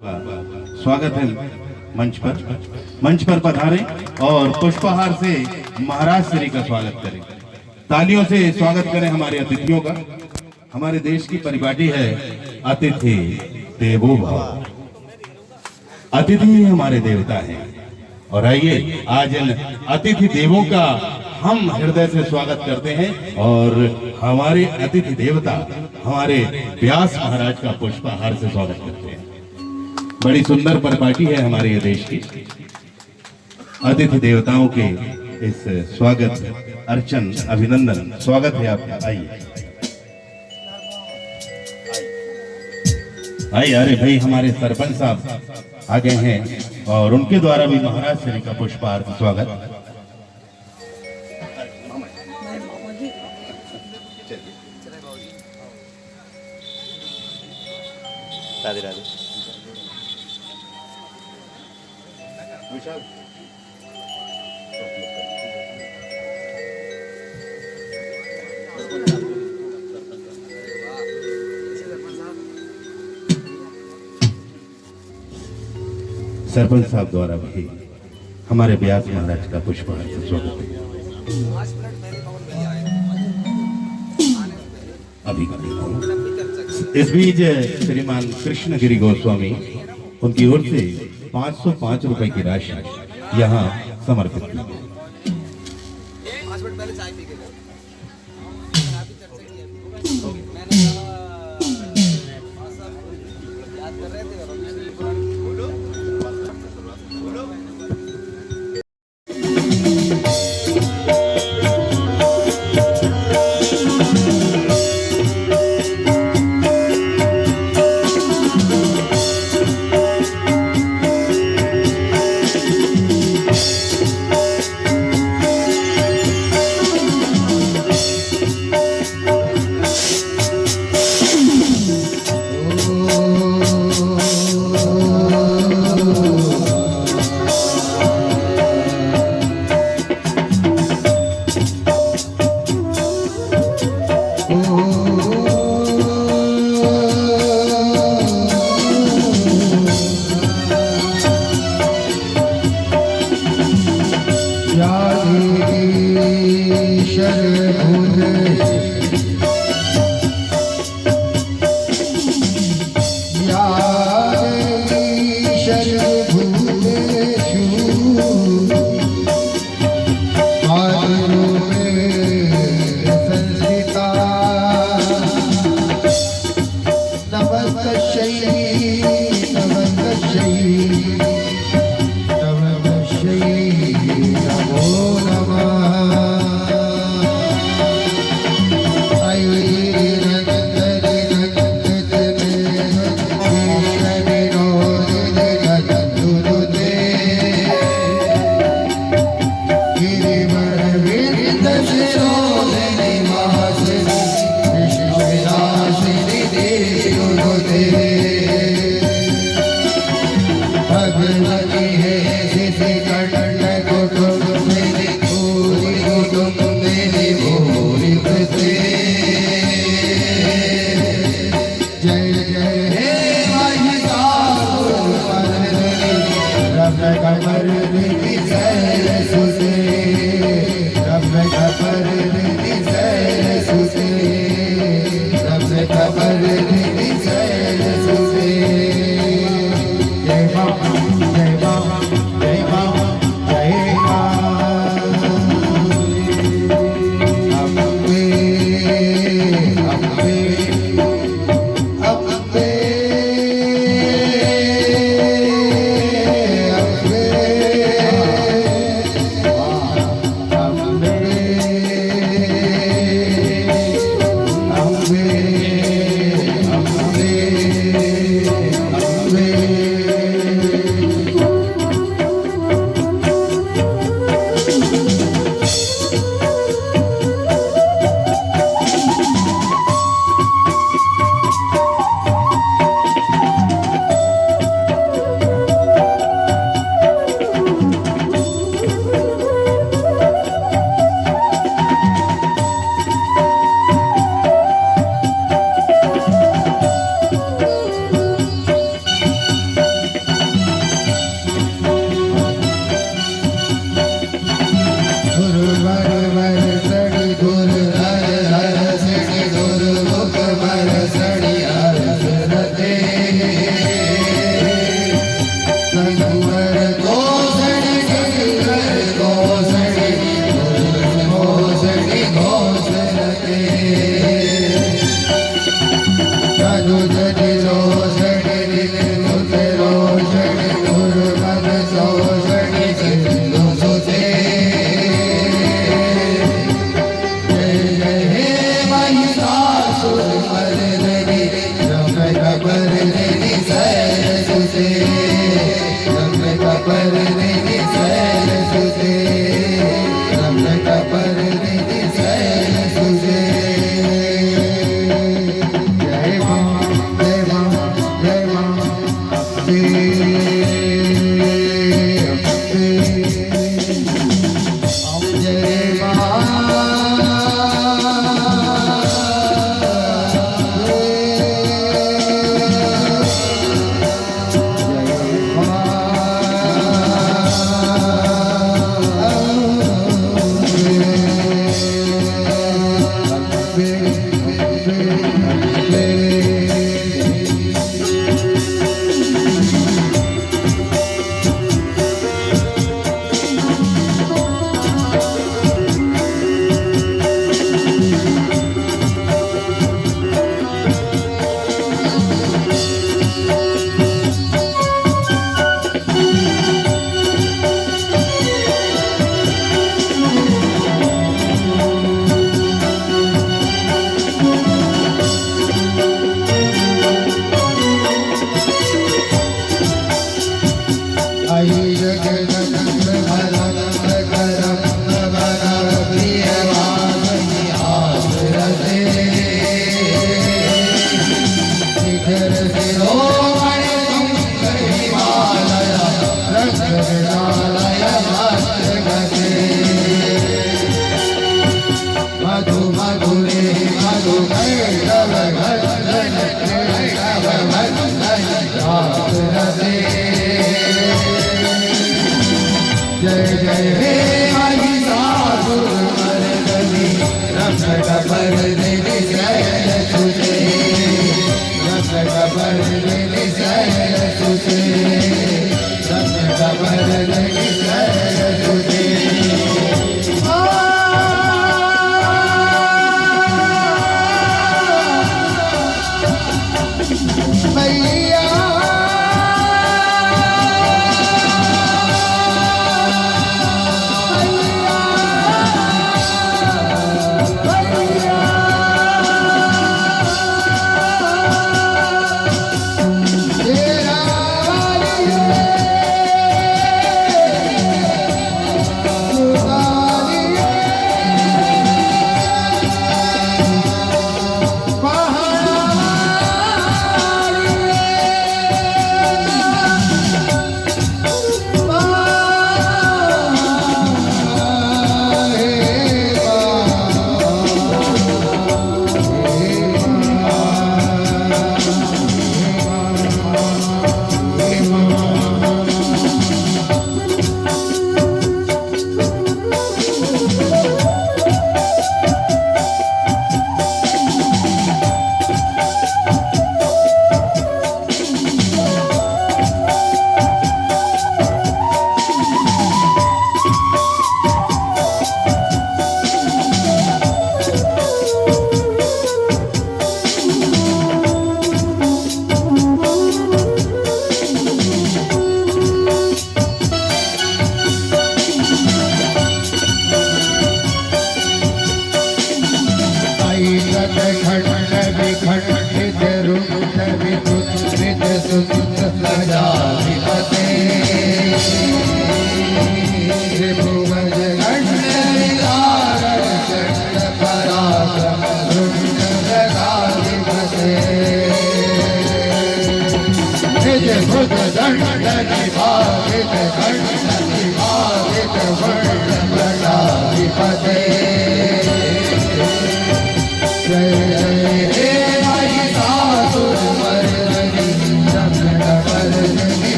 स्वागत है मंच पर पधारें और पुष्पहार से महाराज श्री का स्वागत करें। तालियों से स्वागत करें हमारे अतिथियों का। हमारे देश की परिपाटी है अतिथि देवो भव। अतिथि ही हमारे देवता हैं और आइए आज इन अतिथि देवों का हम हृदय से स्वागत करते हैं और हमारे अतिथि देवता हमारे व्यास महाराज का पुष्पहार से स्वागत करते हैं। बड़ी सुंदर परिपाटी है हमारे ये देश की। अतिथि देवताओं के इस स्वागत अर्चन अभिनंदन स्वागत है आपका। आइए आइए। अरे भाई हमारे सरपंच साहब आ गए हैं और उनके द्वारा भी महाराज श्री का पुष्पहार से स्वागत। राधे राधे। सरपंच साहब द्वारा भी हमारे व्यास महाराज का पुष्पहार से स्वागत है। अभी इस बीच श्रीमान कृष्णगिरी गोस्वामी उनकी ओर से 505 रुपए की राशि यहाँ समर्पित की गई। कपर रे सैल सुजे रक्त कपर रे सैल सुजे जय मां जय मां जय मां जय जय हे महिषासुर मर्दनी रक्त कपर रे सैल सुजे रक्त कपर रे सैल सुजे रक्त कपर रे सैल सुजे मैया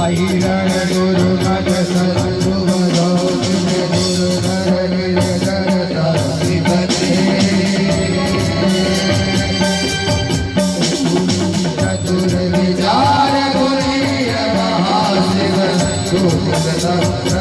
आहिरण गुरु मत सद्गुरु भजो तुझे गुरु नर गिरधर साधिपते चतुर विचार गुरीय महाशिव सूत्रधाधिपते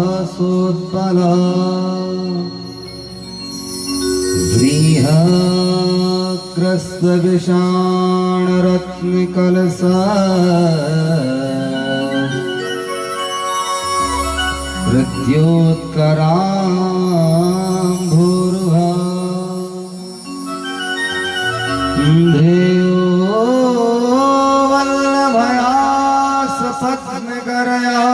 चक्राब्जपाशोत्पला व्रीहाग्रस्तविषाणरत्नकलसा प्रत्योत्कराम्भोरुहा धेयो वल्लभया सपत्नकरया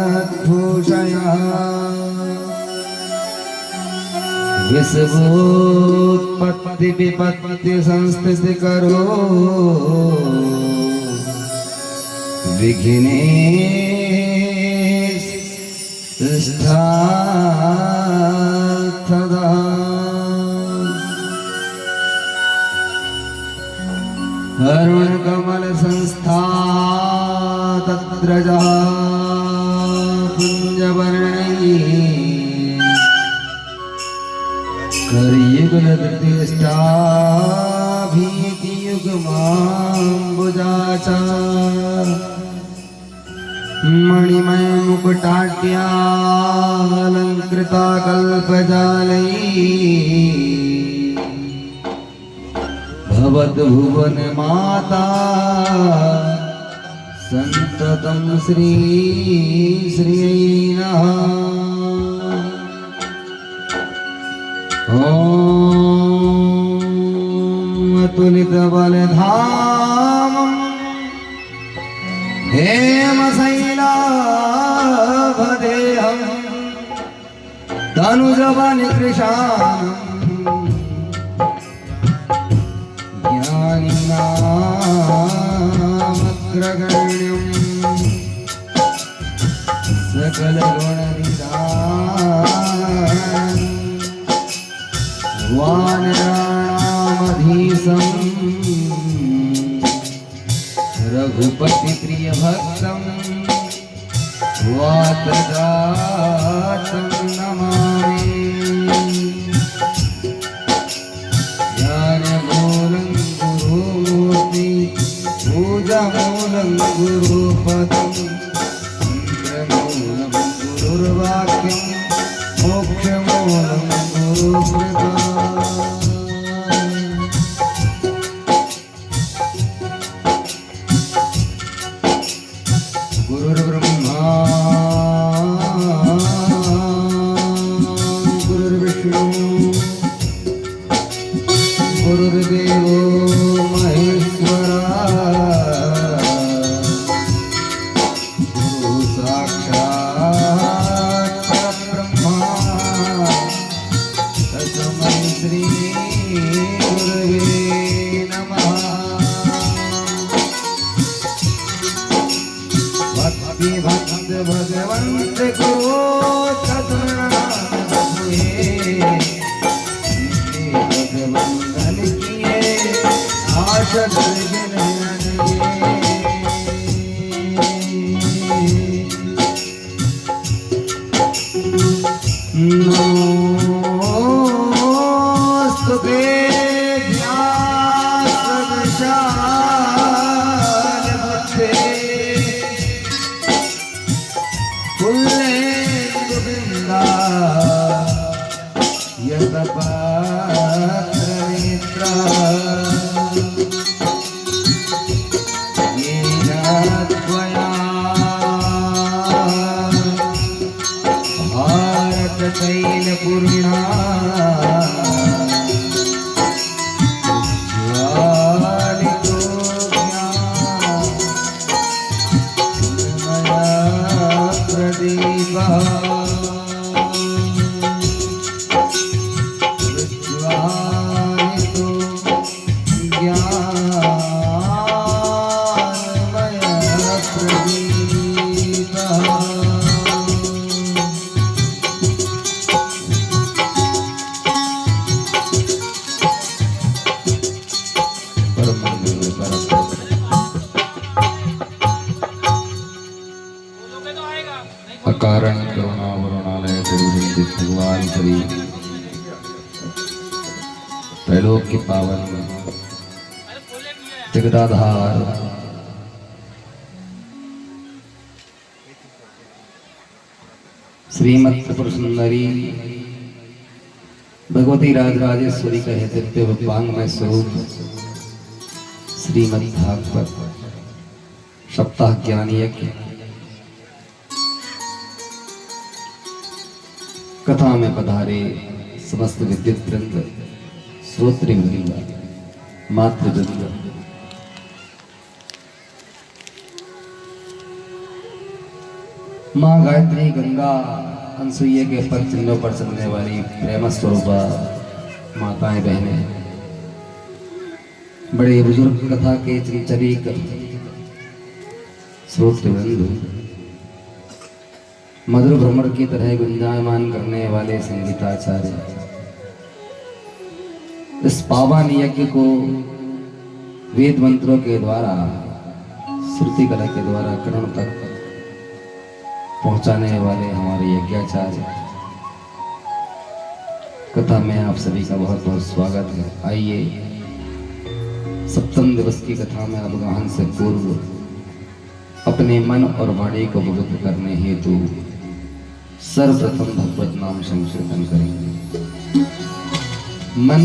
स्निग्धोज्ज्वलाद्भूषया विश्वोत्पत्ति विपत्ति संस्थिति करो विघ्नेश तिष्ठार्थदा अरुण कमल संस्था तत्रजा कुंजवर्णी करयुगलतिष्ठा भीतियुगमाम्बुजाचा मणिमय मुकुटाट्यालंकृता कल्पजालैः भवद्भुवन माता संततं श्री श्रियै नमः। ॐ अतुलितबलधामं हेमशैलाभदेहं तनुजवनिकृशानम् ज्ञानिनामग्रगण्यं सकलगुणनिधानं वानराणामधीशं रघुपतिप्रियभक्तं वातजातं नमामि। ज्ञानमूलं गुरुमूर्ति पूजामूलं गुरुपदं मन्त्रमूलं गुरुर्वाक्यं मोक्ष गुरुर्ब्रह्मा गुरुर्विष्णु गुरुर्देवो महेश्वरा गुरु साक्षात् परब्रह्मा तस्मै श्री गुरवे नमः। भक्ति भक्त भगवंत गुरु भगवंतन किए आशा नमोस्तुते व्यासविशाल बुद्धे पुल्लेन्दुबिन्दा यतपात्रनेत्रा येन त्वया भारततैलपूर्णा ज्वालितो ज्ञानमया प्रदीपः प्रज्वालितो ज्ञानमय प्रदीपः। अकारण करुणा वरुणालय गुरुवृंद भगवान श्री त्रैलोक के पावन जगदाधार श्रीमत् त्रिपुर सुंदरी भगवती राजराजेश्वरी का दिव्य वांग्मय स्वरूप श्रीमद् भागवत सप्ताह ज्ञान यज्ञ कथा में पधारे समस्त विद्युत वृंद, श्रोत्री वृंद, मातृवृंद, माँ गायत्री गंगा अनसुईया के पर चिन्हों पर चलने वाली प्रेम स्वरूपा माताएं बहनें, बड़े बुजुर्ग कथा के चरिक श्रोत्री वृंद, मधुर भ्रमर की तरह गुंजायमान करने वाले संगीताचार्य, इस पावन यज्ञ को वेद मंत्रों के द्वारा श्रुति कला के द्वारा करुण तक पहुंचाने वाले हमारे यज्ञाचार्य, कथा में आप सभी का बहुत बहुत स्वागत है। आइए सप्तम दिवस की कथा में अवगाहन से पूर्व अपने मन और वाणी को पवित्र करने हेतु सर्वप्रथम भगवत नाम संकीर्तन करेंगे। मन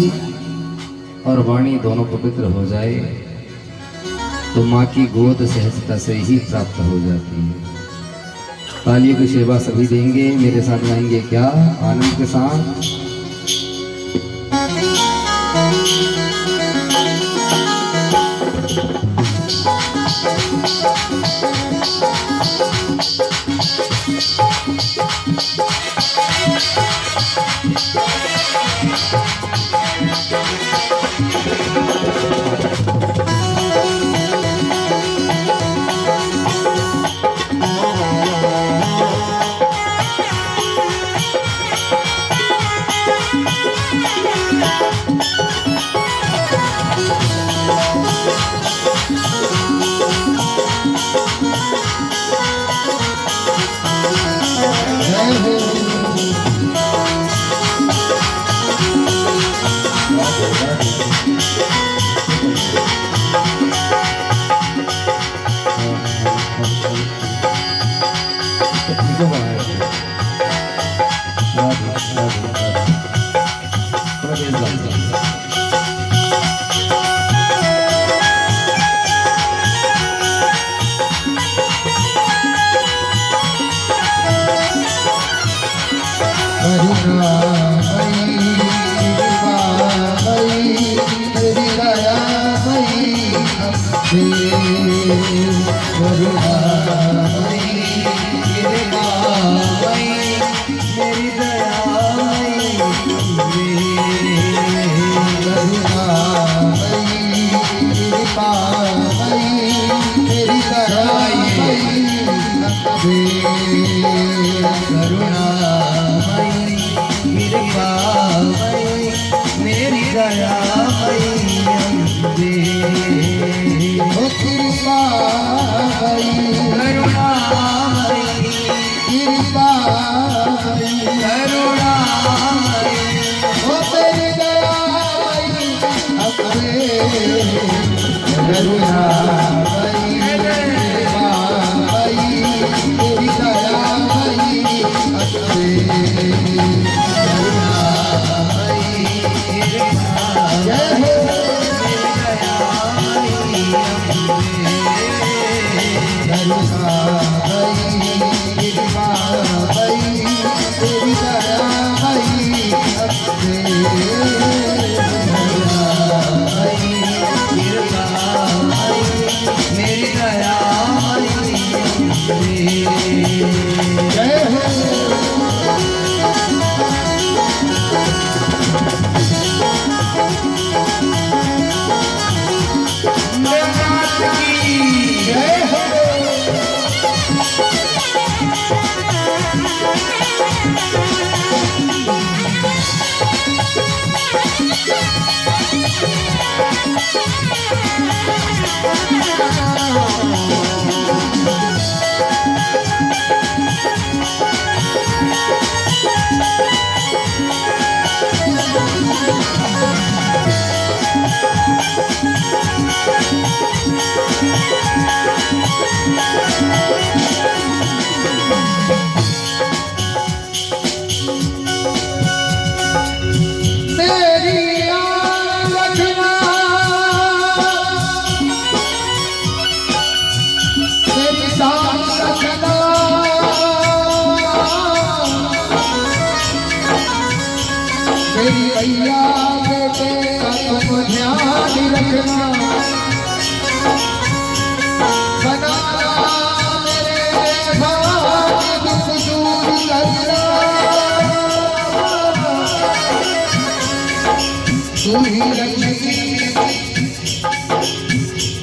और वाणी दोनों पवित्र हो जाए तो माँ की गोद सहजता से ही प्राप्त हो जाती है। तालियों की सेवा सभी देंगे, मेरे साथ गाएंगे क्या आनंद के साथ। थोड़ा तेज गाओ।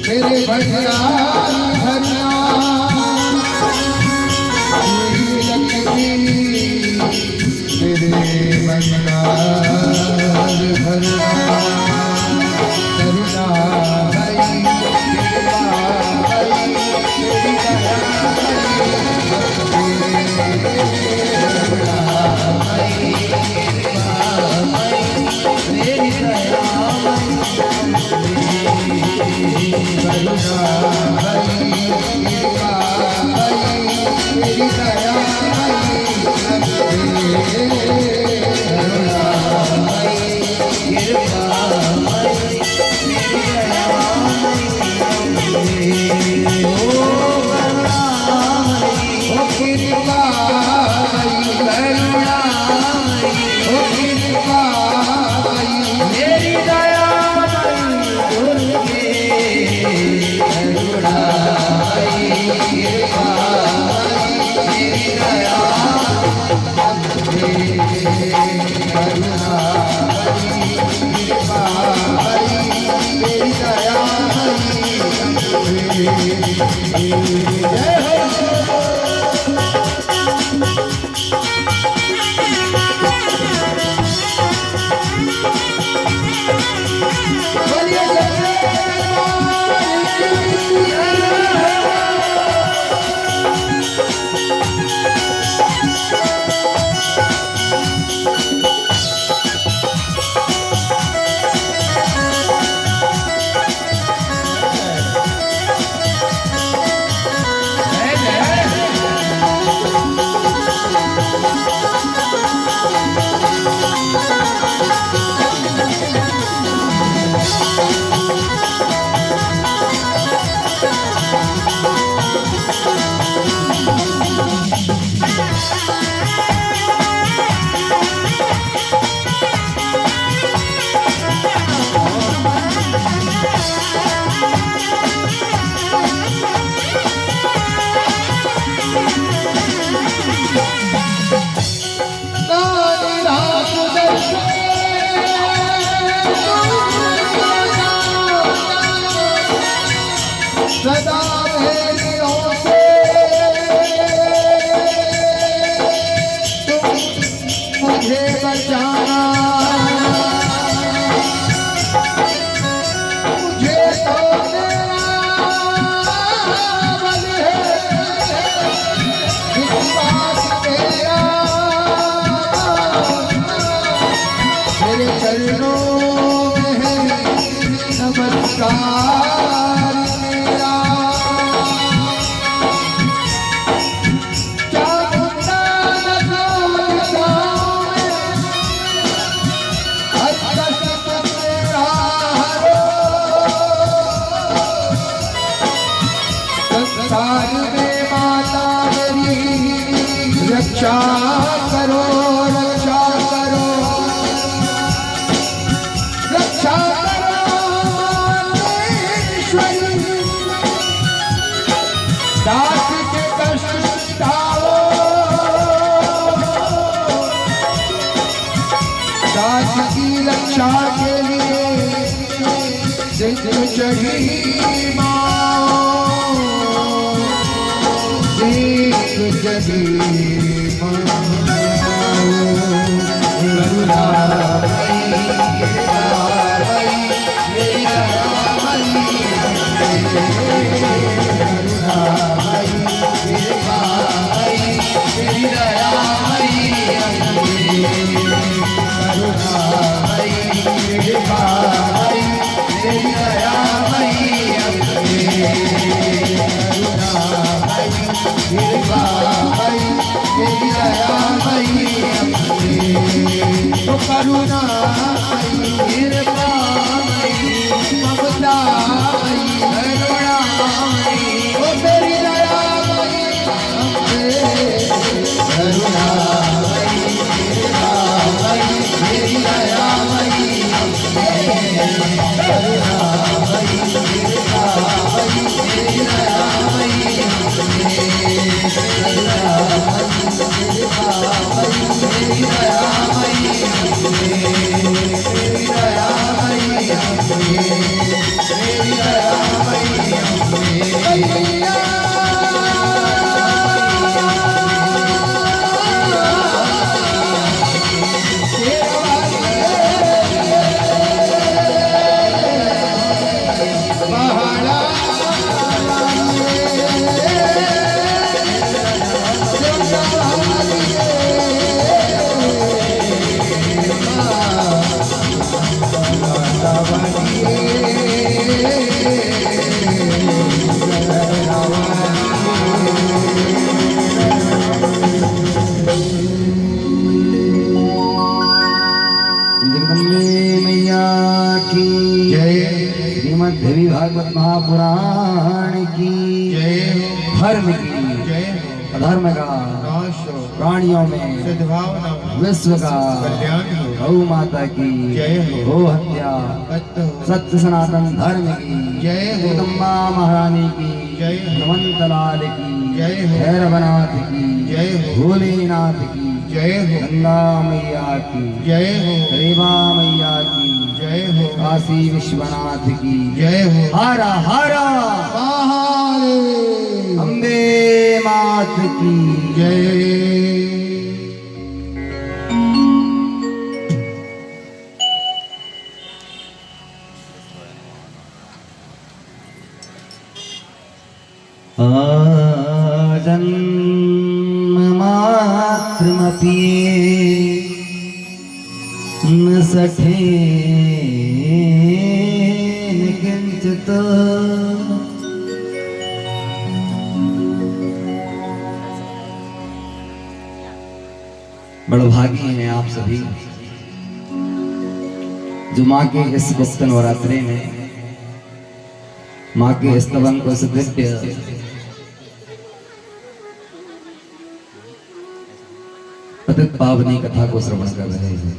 मेरे भैया भैया मेरे भैया भैया करुणा भाई मेरी दया अचाना मुझे तो तेरा बल है विश्वास तेरा तेरे चरणों में है नमस्कार मेरा क्या मुद्दा संसार में माता मेरी रक्षा करो रक्षा करो रक्षा करो मातेश्वरी दास के कष्ट मिटाओ दास की रक्षा के लिए सिद्ध चढ़ी जगी करुणा कृपा ममता करुणा ओ तेरी दया करुणा तेरी दया श्रीमद्देवी भागवत महापुराण की जय धर्म की जय अधर्म का नाश हो प्राणियों में सद्भावना विश्व का कल्याण हो गौ माता की जय हो गो हत्या सत्य हो सत्य सनातन धर्म की जय हो जगदम्बा महारानी की जय हो हनुमंतलाल की जय हो भैरवनाथ की जय हो भोलेनाथ की जय हो गंगा मैया की जय हो रेवा मैया की जय हो काशी विश्वनाथ की जय हो हरा हरा महादेव अम्बे मात की जय जन्ममात्रमपि न सठेन किंचित् बड़भागी हैं आप सभी जो माँ के इस गुप्त नवरात्रि में माँ के स्तवन को दिव्य पतित पावनी कथा को श्रवण कर रहे हैं।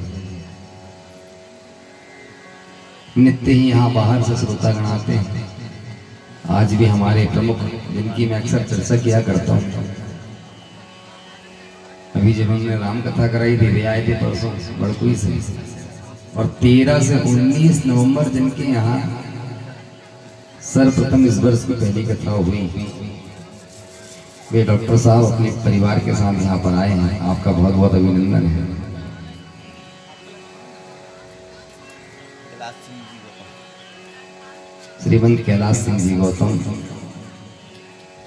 नित्य ही यहाँ बाहर से श्रोतागण आते हैं। आज भी हमारे प्रमुख जिनकी मैं अक्सर चर्चा किया करता हूँ, अभी जब हमने राम कथा कराई थी वे आए थे परसों बड़कुई से, और 13 से 19 नवंबर जिनके यहाँ सर्वप्रथम इस वर्ष की पहली कथा हुई, वे डॉक्टर साहब अपने परिवार के साथ यहाँ पर आए हैं। आपका बहुत बहुत अभिनंदन है। श्रीमंत कैलाश सिंह जी गौतम,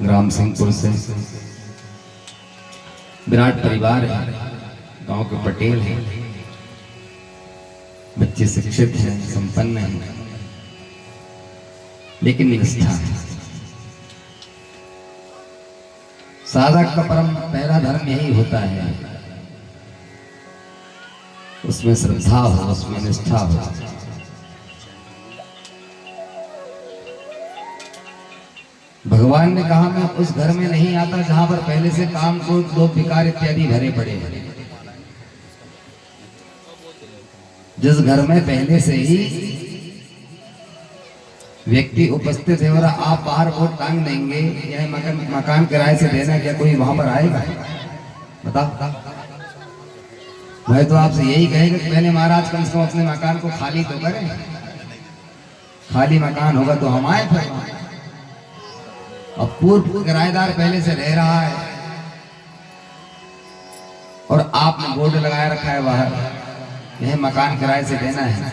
ग्राम सिंहपुर से। विराट परिवार है, गांव के पटेल हैं, बच्चे शिक्षित हैं, संपन्न हैं, लेकिन निष्ठा है। साधक का परम पहला धर्म यही होता है, उसमें श्रद्धा हो, उसमें निष्ठा हो। भगवान ने कहा मैं उस घर में नहीं आता जहां पर पहले से काम, क्रोध, लोभ, विकार इत्यादि भरे पड़े हैं। जिस घर में पहले से ही व्यक्ति उपस्थित है और आप बाहर वोट टांग देंगे, यह मकान किराए से देना, क्या कोई वहां पर आएगा? बताओ। मैं तो आपसे यही कहेगा कि पहले महाराज कम से कम अपने मकान को खाली तो करें। खाली मकान होगा तो हम आए फिर। अब पूर्व किराएदार पहले से रह रहा है और आपने बोर्ड लगाया रखा है बाहर, यह मकान किराए से देना है।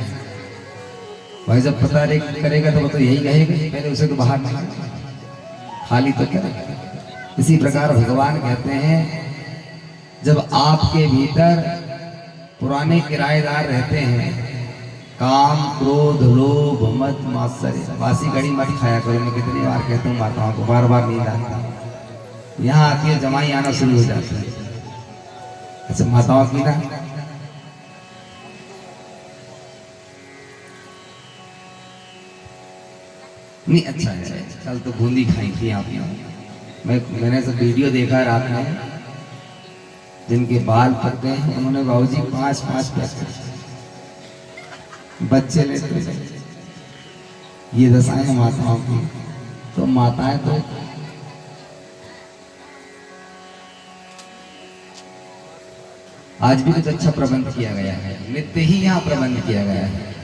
भाई जब पता करेगा तो वो तो यही कहेगा पहले उसे तो बाहर निकाल, खाली तो करेगा। इसी प्रकार भगवान कहते हैं जब आपके भीतर पुराने किराएदार रहते हैं, काम, क्रोध, लोभ, मद, मात्सर्य, बासी घड़ी मत खाया करो। मैं कितनी बार कहता हूँ माताओं को, बार बार नींद आती, यहाँ आती है जमाई आना शुरू हो जाती है। अच्छा माताओं की ना नहीं, अच्छा है। कल तो बूंदी खाई थी आपने, मैंने सब वीडियो देखा रात में, जिनके बाल पकते हैं उन्होंने बाबूजी 5-5 पैसे बच्चे लेते थे। ये दशाएं माताओं की, तो माताएं तो आज भी कुछ अच्छा प्रबंध किया गया है, नित्य ही यहाँ प्रबंध किया गया है।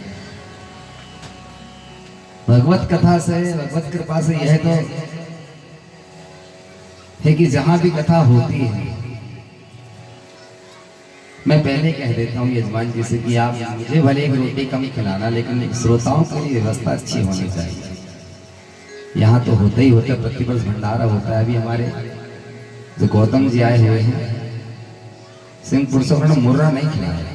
भगवत कथा से, भगवत कृपा से यह तो है कि जहां भी कथा होती है, मैं पहले कह देता हूँ यजमान जी से कि आप मुझे भले एक रोटी कम खिलाना, लेकिन श्रोताओं के लिए व्यवस्था अच्छी होनी चाहिए। यहाँ तो होता ही होता है, प्रतिवर्ष भंडारा होता है। अभी हमारे जो गौतम जी आए हुए हैं सिंहपुर से, उन्होंने मुर्रा नहीं खिलाया।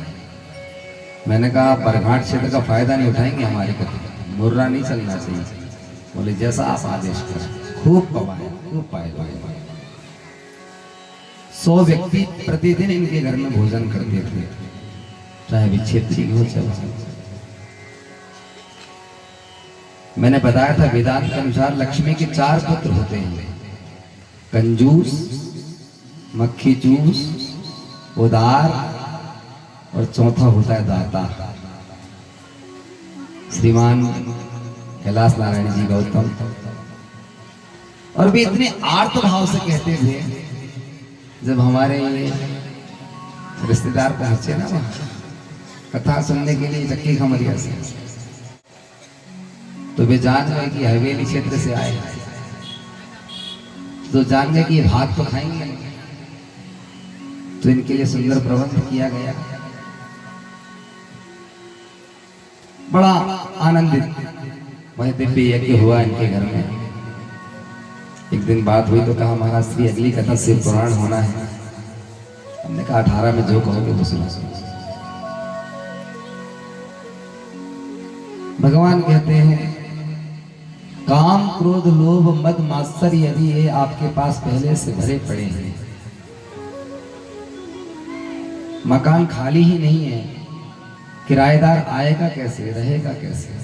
मैंने कहा बरघाट क्षेत्र का फायदा नहीं उठाएंगे हमारे कथा, मुर्रा नहीं चलना चाहिए। बोले जैसा आप आदेश करें। खूब पवाए, खूब पाए। 100 व्यक्ति प्रतिदिन इनके घर में भोजन करते थे, चाहे भी क्षेत्रीय हो चाहे। मैंने बताया था वेदांत के अनुसार लक्ष्मी के 4 पुत्र होते हैं, कंजूस, मक्खी चूस, उदार और चौथा होता है दाता। श्रीमान कैलाश नारायण जी गौतम, और भी इतने आर्त भाव से कहते थे। जब हमारे रिश्तेदार पहुंचे ना वहां कथा सुनने के लिए चक्की खमरिया से, तो वे जान गए कि हवेली क्षेत्र से आए, तो जान गए कि ये भात तो खाएंगे, तो इनके लिए सुंदर प्रबंध किया गया। बड़ा आनंदित वही दिव्य यज्ञ हुआ इनके घर में। एक दिन बात हुई तो कहा महाराज श्री अगली कथा शिव पुराण होना है। हमने कहा 18 में जो कहोगे वो सुनो। भगवान कहते हैं काम, क्रोध, लोभ, मद, मात्सर्य यदि ये आपके पास पहले से भरे पड़े हैं, मकान खाली ही नहीं है, किराएदार आएगा कैसे, रहेगा कैसे?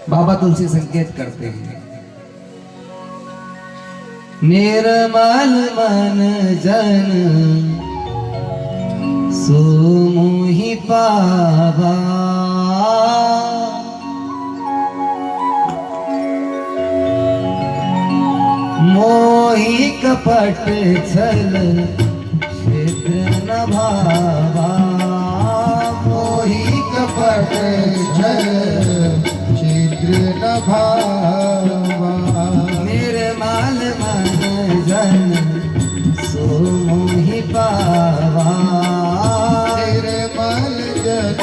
बाबा तुलसी संकेत करते हैं निर्मल मन जन सो मोहि पावा, मोहि कपट छल छिद्र न भावा, मोहि कपट छल छिद्र न भावा, निर्मल मन जन सो मोहि पावा, निर्मल जन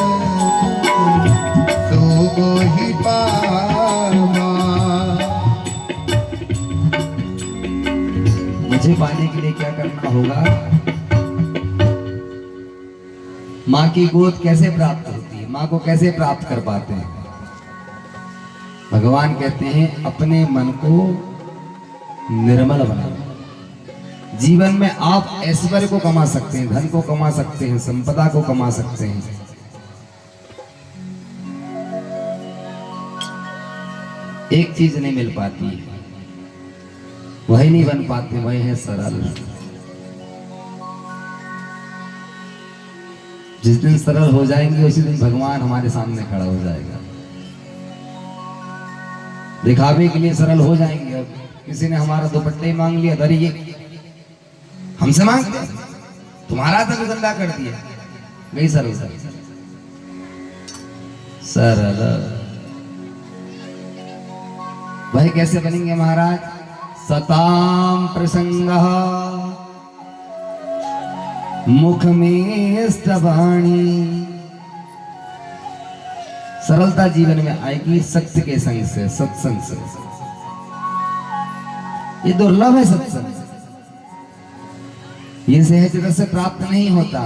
क्या करना होगा। माँ की गोद कैसे प्राप्त होती है, माँ को कैसे प्राप्त कर पाते हैं। भगवान कहते हैं अपने मन को निर्मल बनाओ। जीवन में आप ऐश्वर्य को कमा सकते हैं, धन को कमा सकते हैं, संपदा को कमा सकते हैं, एक चीज नहीं मिल पाती, वही नहीं बन पाते, वही है सरल। जिस दिन सरल हो जाएंगे उसी दिन भगवान हमारे सामने खड़ा हो जाएगा। दिखावे के लिए सरल हो जाएंगे। अब किसी ने हमारा दुपट्टे ही मांग लिया, धरी ये हमसे मांगते, तुम्हारा तक गंदा कर दिया, गई सरल सरल। भाई कैसे बनेंगे महाराज। सताम प्रसंग मुख में स्तवाणी। सरलता जीवन में आएगी सत्य के संग से, सत्संग से। ये दुर्लभ है सत्संग, ये सहजता से प्राप्त नहीं होता।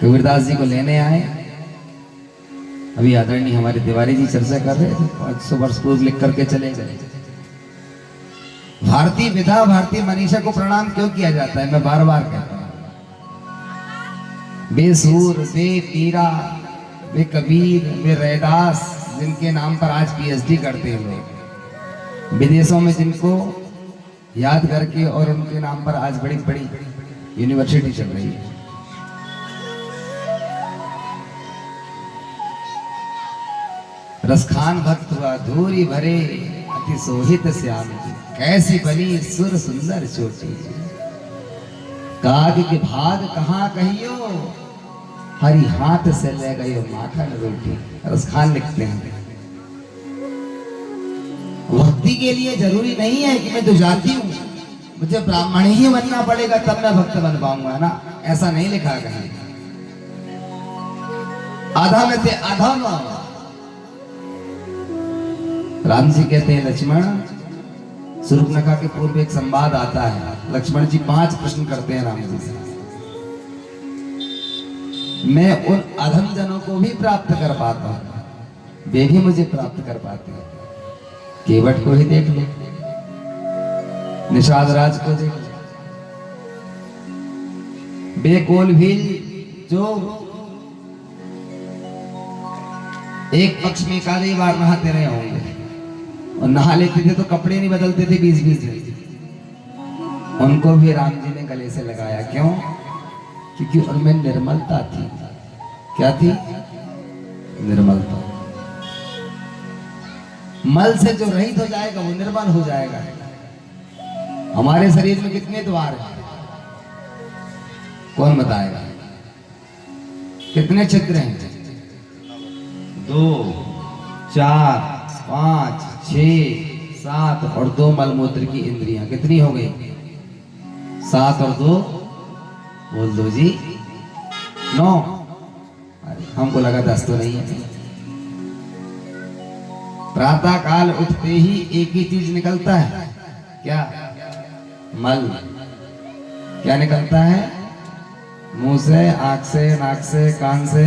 कबीरदास जी को लेने आए, अभी आदरणीय हमारे तिवारी जी चर्चा कर रहे थे, 500 वर्ष पूर्व लिख करके चले गए। भारतीय विधा, भारतीय मनीषा को प्रणाम क्यों किया जाता है, मैं बार बार कहता हूं। बेसूर, बे पीरा, बे कबीर, बे रैदास, जिनके नाम पर आज पीएचडी करते हैं लोग विदेशों में, जिनको याद करके और उनके नाम पर आज बड़ी बड़ी यूनिवर्सिटी चल रही है। रसखान भक्त हुआ धूरी भरे अति शोभित श्याम जी, कैसी बनी सुर सुंदर चोटी। काग के भाग कहाँ कहियो, हरि हाथ से ले गयो माखन रोटी। रसखान लिखते हैं। भक्ति के लिए जरूरी नहीं है कि मैं तो जाती हूँ, मुझे ब्राह्मण ही बनना पड़ेगा तब मैं भक्त बन पाऊंगा ना, ऐसा नहीं लिखा कहीं। आधा में थे आधा में। राम जी कहते हैं लक्ष्मण, सूर्पनखा के पूर्व एक संवाद आता है। लक्ष्मण जी 5 प्रश्न करते हैं राम जी से। मैं उन अधम जनों को भी प्राप्त कर पाता हूं, वे भी मुझे प्राप्त कर पाते हैं। केवट को ही देख लो, निषाद राज को देख लो, बेकोल भी जो एक पक्ष में एकाध बार नहाते रहे होंगे और नहा लेते थे तो कपड़े नहीं बदलते थे 20-20 दिन, उनको भी राम जी ने गले से लगाया। क्यों? क्योंकि उनमें निर्मलता थी। क्या थी? निर्मलता। मल से जो रहित हो जाएगा वो निर्मल हो जाएगा। हमारे शरीर में कितने द्वार हैं, कौन बताएगा? कितने छिद्र हैं? 2, 4, 5, 6, 7 और 2 मलमूत्र की इंद्रियां कितनी हो गई? 7 और 2 बोल दो जी, 9। हमको लगा 10 तो नहीं है। प्रातः काल उठते ही एक ही चीज निकलता है, क्या? मल। क्या निकलता है? मुंह से, आंख से, नाक से, कान से।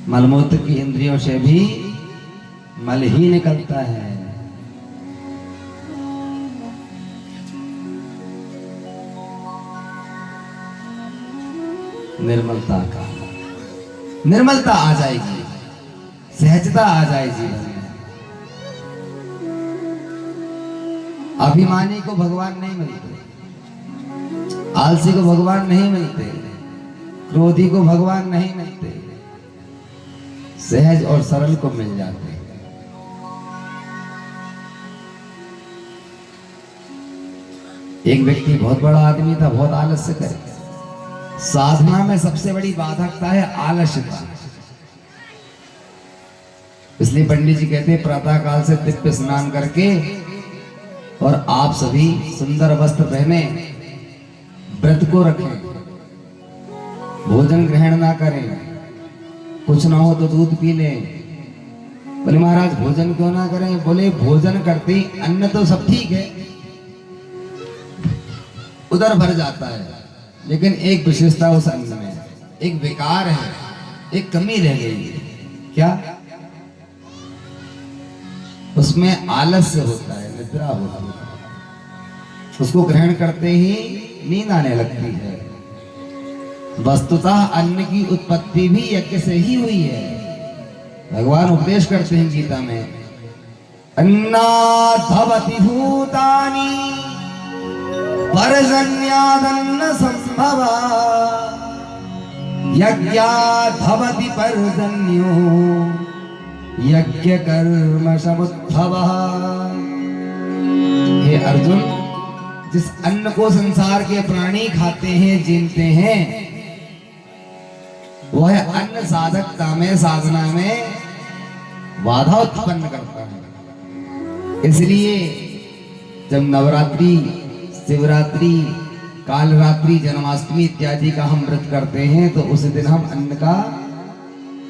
मलमूत्र की इंद्रियों से भी मल ही निकलता है। निर्मलता का, निर्मलता आ जाएगी, सहजता आ जाएगी जीवन में। अभिमानी को भगवान नहीं मिलते, आलसी को भगवान नहीं मिलते, क्रोधी को भगवान नहीं मिलते, सहज और सरल को मिल जाते हैं। एक व्यक्ति बहुत बड़ा आदमी था, बहुत आलस्य करे। साधना में सबसे बड़ी बाधकता है आलस्यता। इसलिए पंडित जी कहते हैं प्रातः काल से दिव्य स्नान करके और आप सभी सुंदर वस्त्र पहने, व्रत को रखें, भोजन ग्रहण ना करें, कुछ ना हो तो दूध पी लें, बोले महाराज भोजन क्यों ना करें? बोले भोजन करते ही अन्न तो सब ठीक है, उधर भर जाता है, लेकिन एक विशेषता उस अन्न में, एक विकार है, एक कमी रह गई है। क्या? उसमें आलस्य होता है, निद्रा होती है। उसको ग्रहण करते ही नींद आने लगती है। वस्तुतः अन्न की उत्पत्ति भी यज्ञ से ही हुई है। भगवान उपदेश करते हैं गीता में, अन्नाद्भवति भूतानि पर्जन्यादन्न संभवा यज्ञाद्भवति पर्जन्यो यज्ञ कर्म समुद्भवः। हे अर्जुन, जिस अन्न को संसार के प्राणी खाते हैं, जीते हैं, वह अन्न साधकता में, साधना में बाधा उत्पन्न करता है। इसलिए जब नवरात्रि, शिवरात्रि, कालरात्रि, जन्माष्टमी इत्यादि का हम व्रत करते हैं तो उस दिन हम अन्न का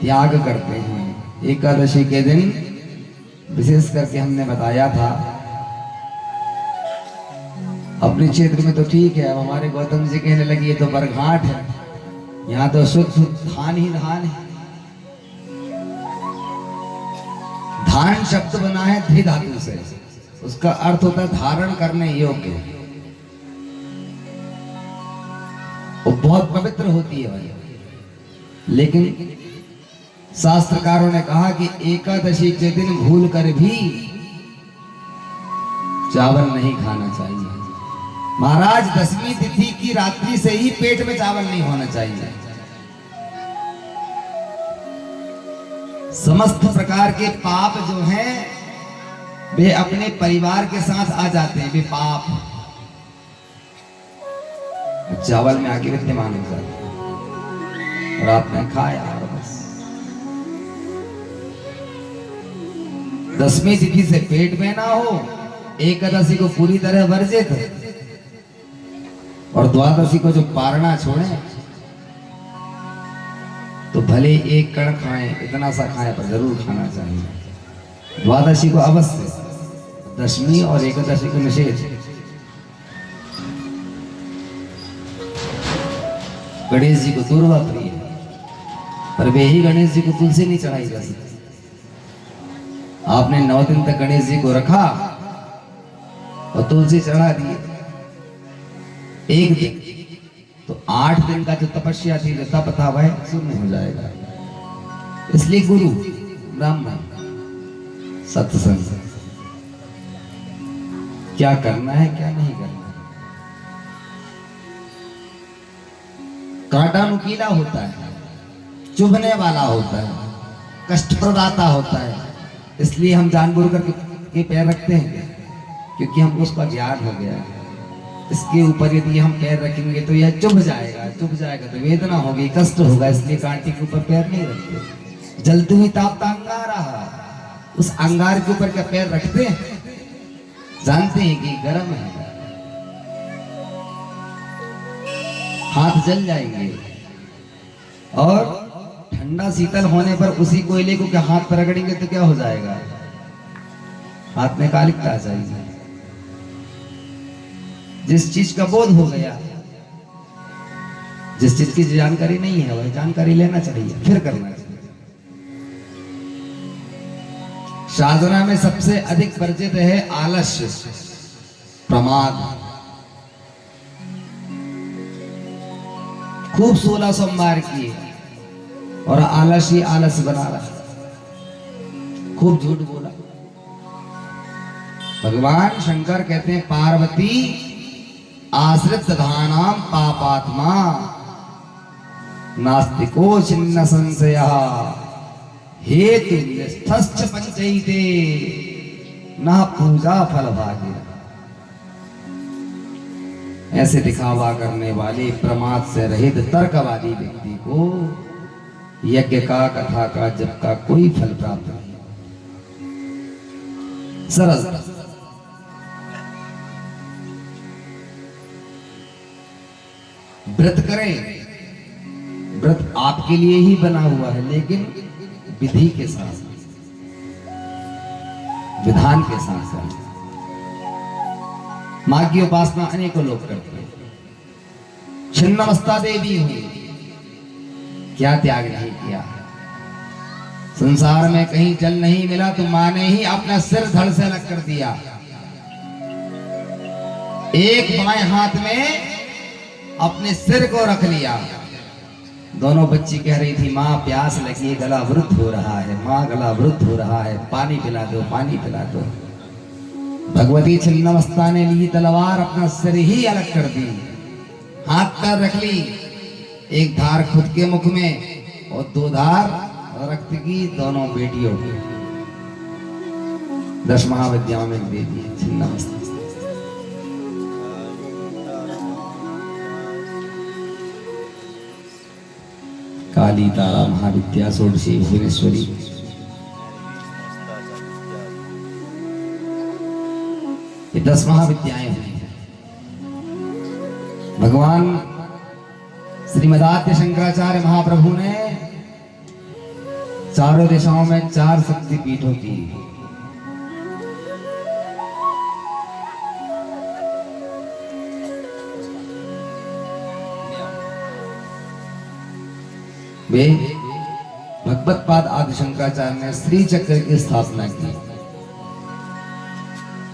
त्याग करते हैं। एकादशी के दिन विशेष करके हमने बताया था, अपने क्षेत्र में तो ठीक है, अब हमारे गौतम जी कहने लगी ये तो बरघाट है, यहाँ तो शुद्ध धान ही धान है। धान शब्द बना है धी धातु से, उसका अर्थ होता है धारण करने योग्य, वो बहुत पवित्र होती है भाई। लेकिन शास्त्रकारों ने कहा कि एकादशी के दिन भूल कर भी चावल नहीं खाना चाहिए। महाराज, दसवीं तिथि की रात्रि से ही पेट में चावल नहीं होना चाहिए। समस्त प्रकार के पाप जो हैं वे अपने परिवार के साथ आ जाते हैं, वे पाप चावल में आके विद्यमान हो जाते हैं और आपने खाया और बस। दसवीं तिथि से पेट में ना हो, एकादशी को पूरी तरह वर्जित, और द्वादशी को जो पारना छोड़े तो भले एक कण खाएं, इतना सा खाएं, पर जरूर खाना चाहिए। द्वादशी को अवश्य, दशमी और एकादशी को निषेध। गणेश जी को दूर्वा प्रिय है, पर वे ही गणेश जी को तुलसी नहीं चढ़ाई जा सकती। आपने 9 दिन तक गणेश जी को रखा और तुलसी चढ़ा दी एक दिन, तो 8 दिन का जो तपस्या थी, जो तप था, वह शून्य हो जाएगा। इसलिए गुरु, ब्राह्मण, सत्संग, क्या करना है क्या नहीं करना। कांटा नुकीला होता है, चुभने वाला होता है, कष्ट प्रदाता होता है, इसलिए हम जानबूझकर के पैर रखते हैं, क्योंकि हमको उसका ज्ञान हो गया है। इसके ऊपर यदि हम पैर रखेंगे तो यह चुभ जाएगा, चुभ जाएगा तो वेदना होगी, कष्ट होगा, इसलिए कांटे के ऊपर पैर नहीं रखते। जलती हुई तापता अंगार रहा, उस अंगार के ऊपर क्या पैर रखते हैं? जानते हैं कि गर्म है, हाथ जल जाएंगे, और ठंडा शीतल होने पर उसी कोयले को क्या हाथ पर रगड़ेंगे तो क्या हो जाएगा? हाथ में कालिकता आ जाएगी। जिस चीज का बोध हो गया, जिस चीज की जानकारी नहीं है, वह जानकारी लेना चाहिए, फिर करना चाहिए। साधना में सबसे अधिक वर्जित है आलस्य, प्रमाद। खूब 16 सोमवार किए और आलस्य आलस्य बना रहा, खूब झूठ बोला। भगवान शंकर कहते हैं, पार्वती आश्रित धानाम पापात्मा नास्तिको छिन्न संशयः हेतु निष्ठश्च पंचैते न पूजा फल भाग्य। ऐसे दिखावा करने वाले, प्रमाद से रहित तर्कवादी व्यक्ति को यज्ञ का, कथा का, जप का कोई फल प्राप्त नहीं। सरल व्रत करें, व्रत आपके लिए ही बना हुआ है, लेकिन विधि के साथ। विधान के साथ साथ मां की उपासना अनेकों लोग करते हैं। छिन्नमस्ता देवी हुई, क्या त्याग नहीं किया। संसार में कहीं जल नहीं मिला तो मां ने ही अपना सिर धड़ से अलग कर दिया। एक बाएं हाथ में अपने सिर को रख लिया। दोनों बच्ची कह रही थी, मां प्यास लगी, गला अवरुद्ध हो रहा है, मां गला अवरुद्ध हो रहा है, पानी पिला दो, पानी पिला दो। भगवती छिन्नमस्ता ने ली तलवार, अपना सिर ही अलग कर दी, हाथ पर रख ली, एक धार खुद के मुख में और दो धार रक्त की दोनों बेटियों की। 10 महाविद्याओं में दे दी छिन्नमस्ता। काली तारा महाविद्या षोडशी भुवनेश्वरी। ये 10 महाविद्याएं हैं। भगवान श्रीमदाद्य शंकराचार्य महाप्रभु ने चारों दिशाओं में 4 शक्ति पीठों की। वे भगवत पाद आदि शंकराचार्य ने श्री चक्र की स्थापना की।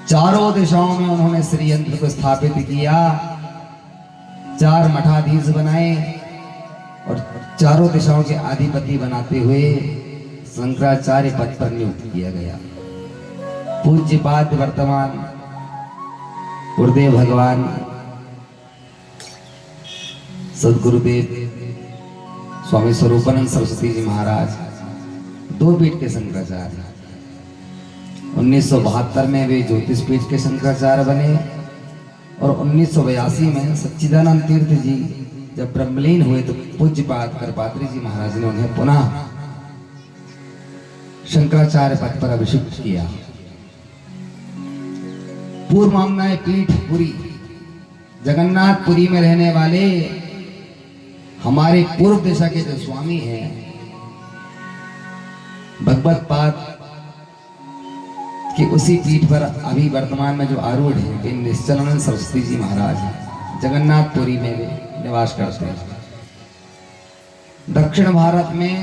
चारों दिशाओं में उन्होंने श्री यंत्र को स्थापित किया, 4 मठाधीश बनाए और चारों दिशाओं के अधिपति बनाते हुए शंकराचार्य पद पर नियुक्त किया गया। पूज्यपाद वर्तमान गुरुदेव भगवान सदगुरुदेव स्वामी स्वरूपानंद सरस्वती जी महाराज 2 पीठ के शंकराचार्य। 1972 में वे ज्योतिष पीठ के शंकराचार्य बने और 1982 में सच्चिदानंद तीर्थ जी जब ब्रह्मलीन हुए तो पूज्यपाद करपात्री जी महाराज ने उन्हें पुनः शंकराचार्य पद पर अभिषिक्त किया। पूर्व मामनाए पीठ पुरी जगन्नाथपुरी में रहने वाले हमारे पूर्व दिशा के जो स्वामी हैं भगवत पाद कि उसी पीठ पर अभी वर्तमान में जो आरूढ़ है वे निश्चलानंद सरस्वती जी महाराज हैं। जगन्नाथपुरी में वे निवास करते हैं। दक्षिण भारत में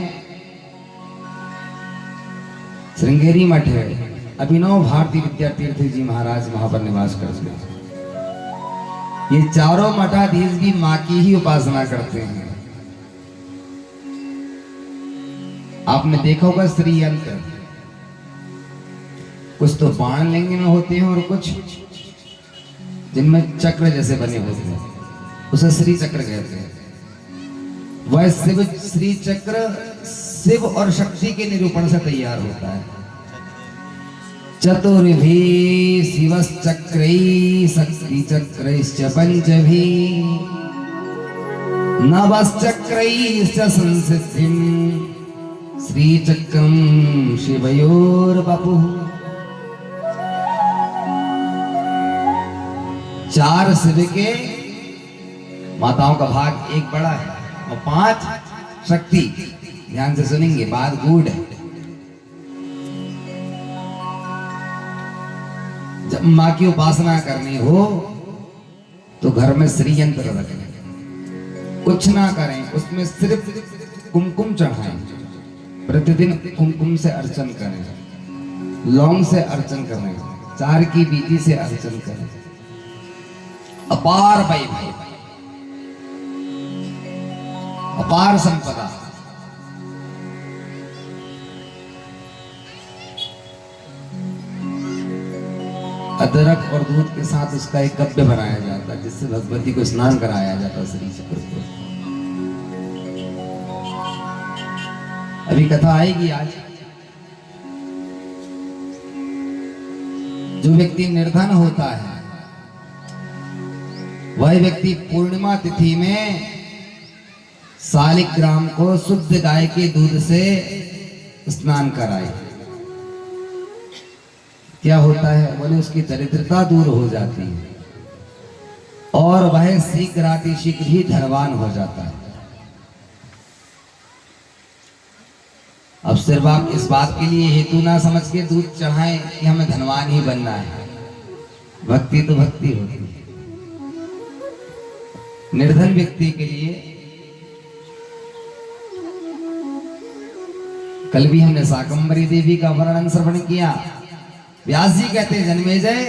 श्रृंगेरी मठ है, अभिनव भारती विद्यातीर्थ जी महाराज वहां पर निवास करते हैं। ये चारों मठाधीश भी मां की ही उपासना करते हैं। आपने देखा होगा श्री यंत्र, कुछ तो बाण लिंग में होते हैं और कुछ जिनमें चक्र जैसे बने होते हैं, उसे श्री चक्र कहते हैं। वह शिव श्री चक्र शिव और शक्ति के निरूपण से तैयार होता है। चतुर्भी शिवश्चक्रैः शक्ति चक्रैश्च पंचभी नवश्चक्रैश्च संसिद्धिं श्रीचक्रं शिवयोर्वपुः। 4 शिव के माताओं का भाग एक बड़ा है और 5 शक्ति। ध्यान से सुनेंगे, बात गूढ़ है। जब मां की उपासना करनी हो तो घर में श्री यंत्र रखें, कुछ ना करें, उसमें सिर्फ कुमकुम चढ़ाएं, प्रतिदिन कुमकुम से अर्चन करें, लौंग से अर्चन करें, 4 की बीजी से अर्चन करें। अपार वैभव, अपार संपदा। अदरक और दूध के साथ उसका एक कब्य बनाया जाता है जिससे भगवती को स्नान कराया जाता है श्री चक्र को। अभी कथा आएगी आज। जो व्यक्ति निर्धन होता है वह व्यक्ति पूर्णिमा तिथि में शालिग्राम को शुद्ध गाय के दूध से स्नान कराए। क्या होता है? बोले उसकी दरिद्रता दूर हो जाती है और वह शीघ्र ही धनवान हो जाता है। अब अब सिर्फ आप इस बात के लिए हेतु ना समझ के दूध चढ़ाएं कि हमें धनवान ही बनना है। भक्ति तो भक्ति होती है। निर्धन व्यक्ति के लिए कल भी हमने शाकंभरी देवी का वर्णन श्रवण किया। व्यास जी कहते हैं, जन्मेजय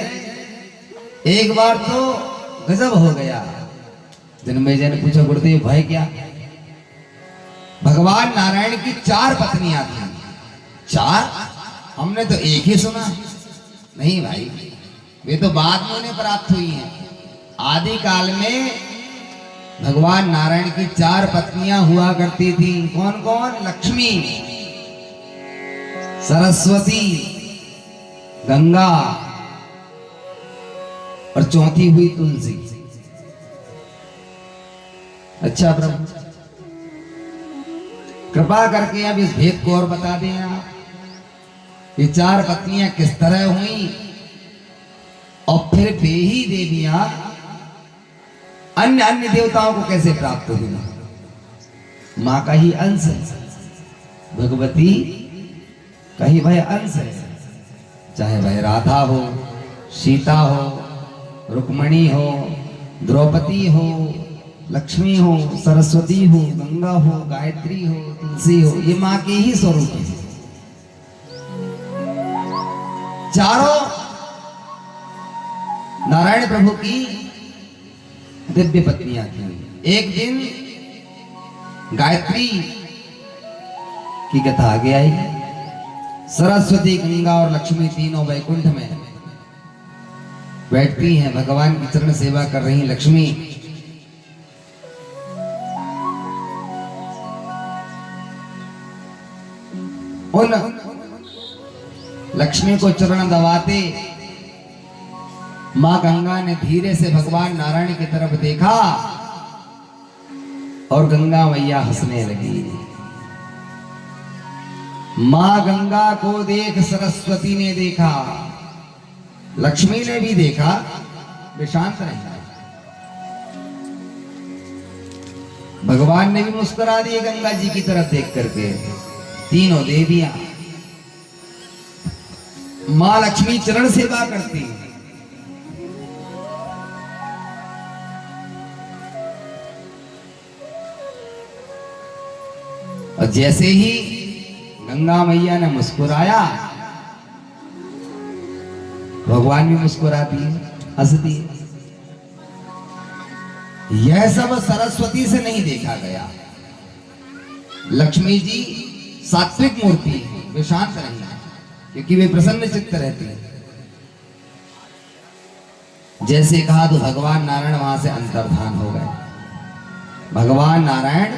एक बार तो गजब हो गया। जन्मेजय ने पूछा, गुरुदेव भाई क्या? भगवान नारायण की 4 पत्नियां थी। 4? हमने तो एक ही सुना। नहीं भाई, वे तो बाद में उन्हें प्राप्त हुई हैं। आदि काल में भगवान नारायण की 4 पत्नियां हुआ करती थी। कौन कौन? लक्ष्मी, सरस्वती, गंगा और चौथी हुई तुलसी। अच्छा प्रभु, कृपा करके अब इस भेद को और बता दें आप। ये 4 पत्नियां किस तरह हुई और फिर वे ही देवियां अन्य अन्य देवताओं को कैसे प्राप्त हुई? मां का ही अंश है, भगवती का ही वह अंश है। चाहे वह राधा हो, सीता हो, रुक्मणी हो, द्रौपदी हो, लक्ष्मी हो, सरस्वती हो, गंगा हो, गायत्री हो, तुलसी हो, ये मां के ही स्वरूप है। चारों नारायण प्रभु की दिव्य पत्नियां थी। एक दिन गायत्री की कथा आगे आई। सरस्वती, गंगा और लक्ष्मी तीनों वैकुंठ में बैठती हैं। भगवान की चरण सेवा कर रही लक्ष्मी उन लक्ष्मी को चरण दबाते मां गंगा ने धीरे से भगवान नारायण की तरफ देखा और गंगा मैया हंसने लगी। मां गंगा को देख सरस्वती ने देखा, लक्ष्मी ने भी देखा, वे शांत रही। भगवान ने भी मुस्कुरा दिए गंगा जी की तरफ देख करके। तीनों देवियां मां लक्ष्मी चरण सेवा करती। और जैसे ही गंगा मैया ने मुस्कुराया, भगवान भी मुस्कुराती है, हंसती है। यह सब सरस्वती से नहीं देखा गया। लक्ष्मी जी सात्विक मूर्ति है, वे शांत रहना क्योंकि वे प्रसन्न चित्त रहती है। जैसे कहा तो भगवान नारायण वहां से अंतर्धान हो गए। भगवान नारायण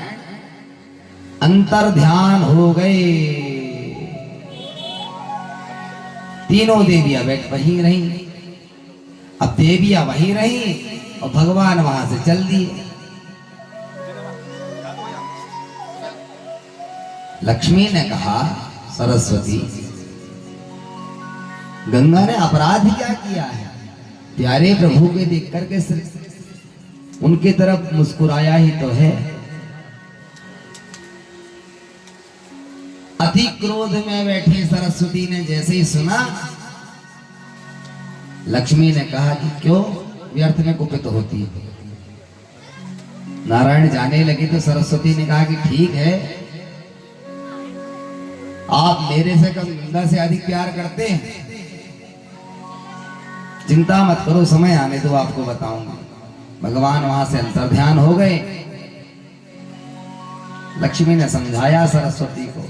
अंतर्ध्यान हो गए। तीनों देवियां बैठ वहीं रही। अब देवियां वहीं रही और भगवान वहां से चल दिए। लक्ष्मी ने कहा, सरस्वती, गंगा ने अपराध क्या किया है? प्यारे प्रभु के देख करके सिर्फ उनके तरफ मुस्कुराया ही तो है। अति क्रोध में बैठी सरस्वती ने जैसे ही सुना, लक्ष्मी ने कहा कि क्यों व्यर्थ में कुपित होती है। नारायण जाने लगे तो सरस्वती ने कहा कि ठीक है, आप मेरे से कम गंगा से अधिक प्यार करते हैं। चिंता मत करो, समय आने दो आपको बताऊंगा। भगवान वहां से अंतर्ध्यान हो गए। लक्ष्मी ने समझाया सरस्वती को।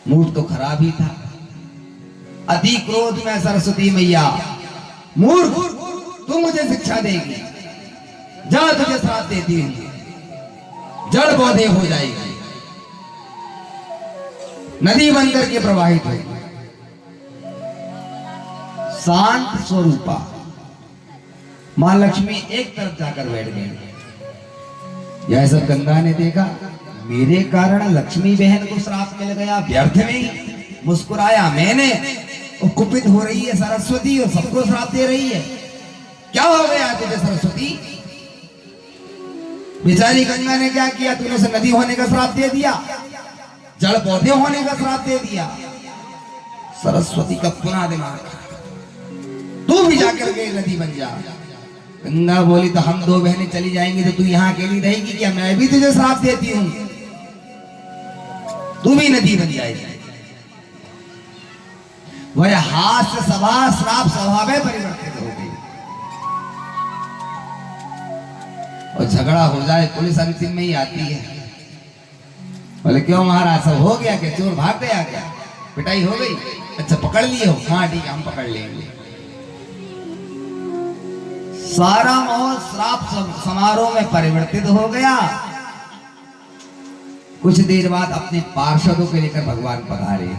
मूड तो खराब ही था। अति क्रोध में सरस्वती मैया, मूर्ख, तू मुझे शिक्षा देगी, जा तुझे श्राप देती हूं, जड़ पौधे हो जाएगी, नदी बनकर के प्रवाहित होगी। शांत स्वरूपा मां लक्ष्मी एक तरफ जाकर बैठ गई। यह सब गंगा ने देखा। मेरे कारण लक्ष्मी बहन को श्राप मिल गया, व्यर्थ में मुस्कुराया मैंने, और कुपित हो रही है सरस्वती और सबको श्राप दे रही है। क्या हो गया तुझे सरस्वती? बेचारी गंगा ने क्या किया? तूने उसे नदी होने का श्राप दे दिया। जड़ पौधे होने का श्राप दे दिया। सरस्वती का पुनः दिमाग, तू भी जाकर के नदी बन जा। गंगा बोली तो हम दो बहनें चली जाएंगी तो तू यहाँ अकेली रहेगी क्या? मैं भी तुझे श्राप देती हूँ, तू भी नदी बन जाएगी। वह हास्य सभा श्राप स्वभाव में परिवर्तित हो गई और झगड़ा हो जाए पुलिस अंतिम में ही आती है। बोले क्यों महाराज, सब हो गया क्या? चोर भाग गया क्या? पिटाई हो गई? अच्छा पकड़ लिए हो? हाँ ठीक है, हम पकड़ लेंगे। सारा माहौल श्राप समारोह में परिवर्तित हो गया। कुछ देर बाद अपने पार्षदों के लेकर भगवान पधारे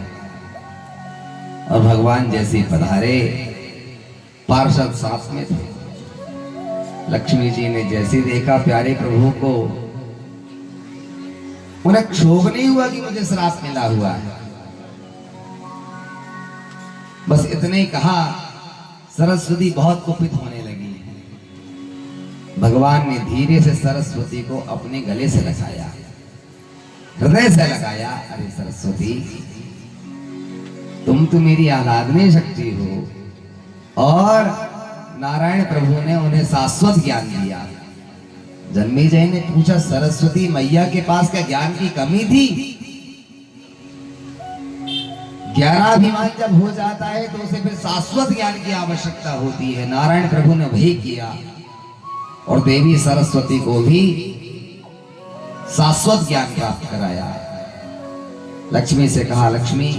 और भगवान जैसे ही पधारे पार्षद साथ में थे। लक्ष्मी जी ने जैसे देखा प्यारे प्रभु को, उन्हें क्षोभ नहीं हुआ कि मुझे श्राप मिला हुआ है, बस इतने ही कहा। सरस्वती बहुत कुपित होने लगी। भगवान ने धीरे से सरस्वती को अपने गले से लगाया, हृदय से लगाया। अरे सरस्वती, तुम तो मेरी आराधनीय शक्ति हो। और नारायण प्रभु ने उन्हें शाश्वत ज्ञान दिया। जन्मेजय ने पूछा, सरस्वती मैया के पास क्या ज्ञान की कमी थी? ज्ञानाभिमान जब हो जाता है तो उसे फिर शाश्वत ज्ञान की आवश्यकता होती है। नारायण प्रभु ने वही किया और देवी सरस्वती को भी शाश्वत ज्ञान प्राप्त कराया। लक्ष्मी से कहा, लक्ष्मी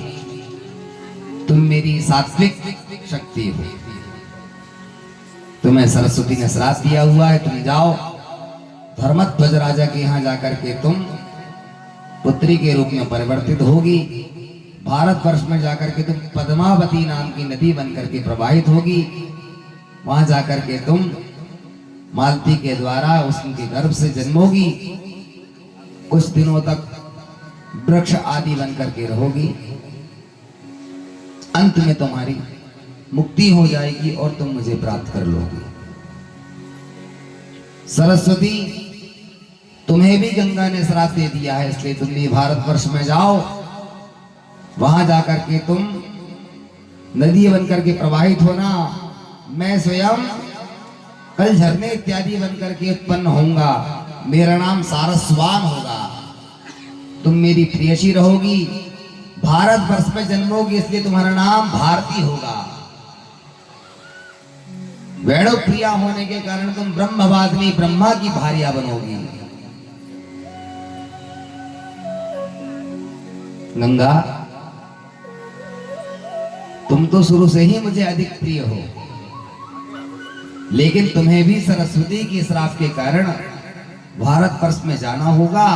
तुम मेरी सात्विक शक्ति हो, तुम्हें सरस्वती ने श्राप दिया हुआ है, तुम जाओ धर्मध्वज राजा के यहाँ जाकर के तुम पुत्री के रूप में परिवर्तित होगी। भारतवर्ष में जाकर के तुम पद्मावती नाम की नदी बनकर के प्रवाहित होगी। वहां जाकर के तुम मालती के द्वारा उसके गर्भ से जन्मोगी। कुछ दिनों तक वृक्ष आदि बनकर के रहोगी। अंत में तुम्हारी मुक्ति हो जाएगी और तुम मुझे प्राप्त कर लोगी। सरस्वती, तुम्हें भी गंगा ने श्राप दे दिया है, इसलिए तुम भी भारतवर्ष में जाओ। वहां जाकर के तुम नदी बनकर के प्रवाहित होना। मैं स्वयं कल झरने इत्यादि बनकर के उत्पन्न होऊंगा। मेरा नाम सारस्वान होगा। तुम मेरी प्रियसी रहोगी। भारतवर्ष में जन्मोगी, इसलिए तुम्हारा नाम भारती होगा। वैणव प्रिया होने के कारण तुम ब्रह्मवादिनी ब्रह्मा की भार्या बनोगी। गंगा, तुम तो शुरू से ही मुझे अधिक प्रिय हो, लेकिन तुम्हें भी सरस्वती के श्राप के कारण भारतवर्ष में जाना होगा।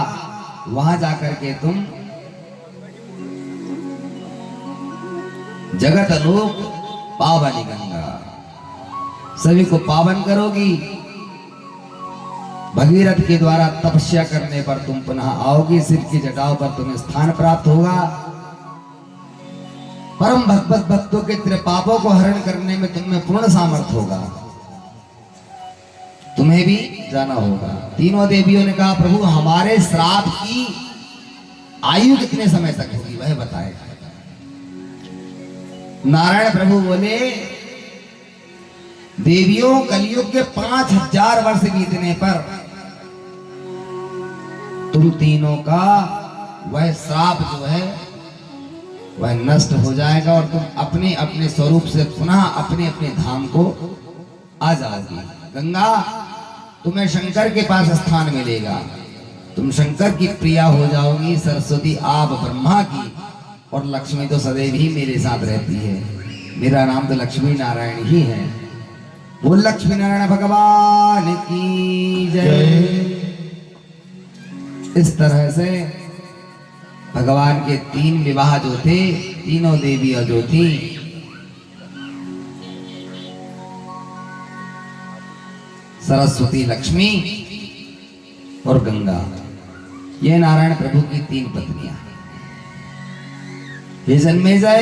वहां जाकर के तुम जगत लोक पावनी गंगा सभी को पावन करोगी। भगीरथ के द्वारा तपस्या करने पर तुम पुनः आओगी। सिर की जटाओं पर तुम्हें स्थान प्राप्त होगा। परम भगवत भक्तों के तेरे पापों को हरण करने में तुम्हें पूर्ण सामर्थ्य होगा। तुम्हें भी जाना होगा। तीनों देवियों ने कहा, प्रभु हमारे श्राप की आयु कितने समय तक होगी वह बताए। नारायण प्रभु बोले, देवियों कलयुग के 5000 वर्ष बीतने पर तुम तीनों का वह श्राप जो है वह नष्ट हो जाएगा और तुम अपने अपने स्वरूप से पुनः अपने अपने धाम को आ जाओगी। गंगा, तुम्हें शंकर के पास स्थान मिलेगा। तुम शंकर की प्रिया हो जाओगी। सरस्वती आप ब्रह्मा की और लक्ष्मी तो सदैव ही मेरे साथ रहती है। मेरा नाम तो लक्ष्मी नारायण ही है। वो लक्ष्मी नारायण भगवान की जय। इस तरह से भगवान के 3 विवाह जो थे, तीनों देवियां जो थी, सरस्वती, लक्ष्मी और गंगा, ये नारायण प्रभु की 3 पत्नियां। ये जन्मेजय